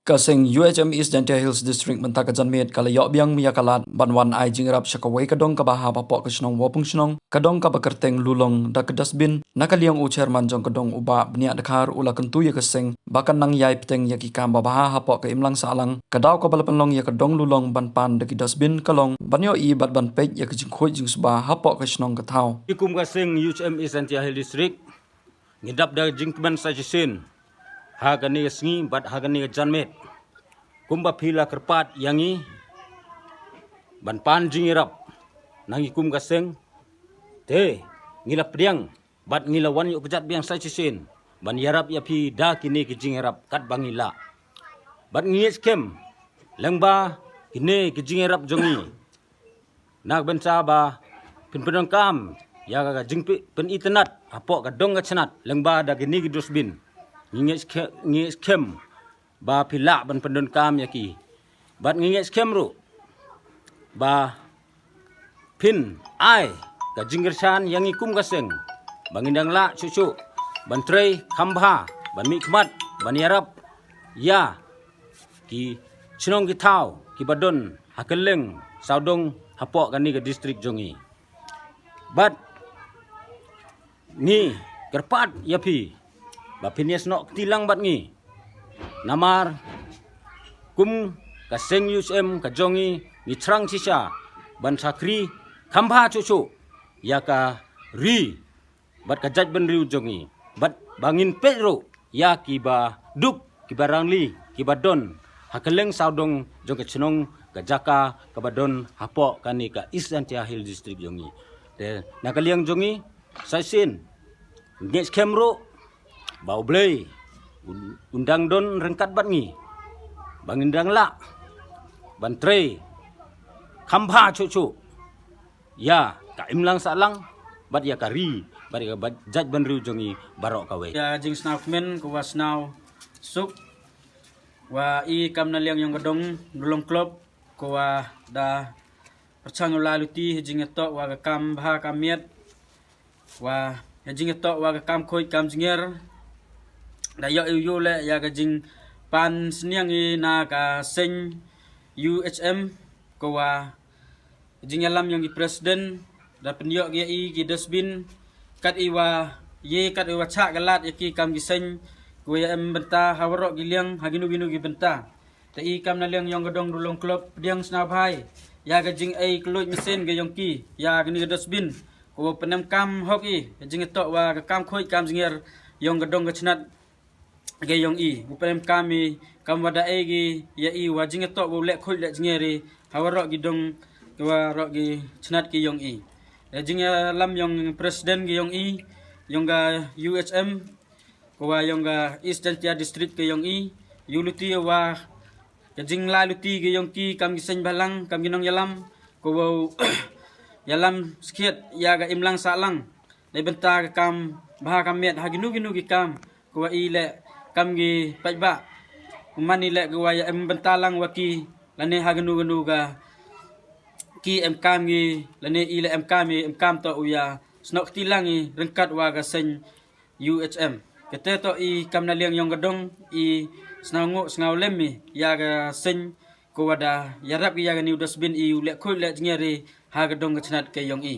Kasing UHM East Gentia Hills District mentaka janmet kala yok biang miya kalat banwan ai jingrap syakawai kadong kabaha papok kesnong wapung snong kadong kabakerteng lulong da kedasbin nakaliang u chairman jong kadong uba bniak dekhar ula kentu ya kesing bakan nang yai peteng ya kikam babaha hapok ke imlang salang kadaw kabalapanlong ya kadong lulong ban pan da kedasbin kalong banyo I bat ban pek ya kejingkhoi jing suba hapok kesnong kethau Ikum kasing UHM East Gentia Hills District ngidap da jingkban sajisin hagani sngi bat hagani janmet kumba pila kerpat yangi ban pan jingirap nangi kum kaseng te ngila priang bat ngila wan yu kejat biang sajisin ban yarap ya pi da kini ki jingirap kat bangila bat ngis kem lengba kini ki jingirap jongi nak bensa ba penpenong kam ya ga jingpi pen internet apok ga dong ga cenat lengba da kini ki dosbin ngis kem ba pilak ban pendon kam yaki bat ngis kem ru ba pin ai ka jinggersan yang ikum kaseng bangindang la cucu ban trei khambha ban mikmat ban yarap ya ki chinong ki thau ki badon hakeleng saudong hapok kani ke distrik jongi bat ni kerpat yapi ba pinias nok tilang bat ngi namar kum kaseng UHM ka jongi ni trang sisa ban sakri khambha cucu ya ka ri bat ka jaj ban riu jongi bat bangin pedro ya ki ba duk ki barangli ki badon hakeleng saudong jong ka chenong ka jaka ka badon hapok kani ka East Gentia Hills District jongi de nakaliang jongi saisin nges kemro bau blei undang don rengkat bat ngi bangindang la bantre khambha cucu ya ka imlang salang bat ya kari bat ya jaj ban riu jongi barok kawe ya jing snaw men ko was now suk wa I kam na liang yung gadong dulong club ko wa da perchang laluti jing eto wa ga kam bha kamiet wa jing eto wa ga kam khoi kam jinger da yo yu le ya ga jing pan sniang I na ka sing UHM ko wa jing alam yang di presiden da penyo ge I ki dosbin kat I wa ye kat I wa cha galat yaki kam gi sing ko ya em benta hawarok gi liang haginu ginu gi benta ta I kam na liang yang gadong dulong klub diang sna bhai ya ga jing ai kluj mesin ge yong ki ya gni ge dosbin ko penem kam hok I jing to wa ga kam khoi kam jinger yong gadong ga chnat ge yong I penem kam I kam wada ai gi ya I wa jing to wo le khoi le jingeri hawarok gi dong wa rok gi chnat ki yong I jing lam yong presiden gi yong I yong ga UHM ko wa yong ga East Gentia District ke yong I yuluti wa jing la luti ge yong ki kam gi sen balang kam gi nong yalam ko wa yalam skiet ya ga imlang salang le benta ga kam bha kam met ha ginu ginu gi kam ko wa I le kam gi paiba mani le go wa ya em benta lang wa ki lane ha ginu ginu ga ki em kam gi lane I le em kam to uya snok tilang I rengkat wa ga sen UHM kete to I kam na liang yong gadong I snango sngaulem mi ya ga sen ko wada yarap gi ya ga ni dosbin I le khoi le jingeri ha gadong ga chnat ke yong I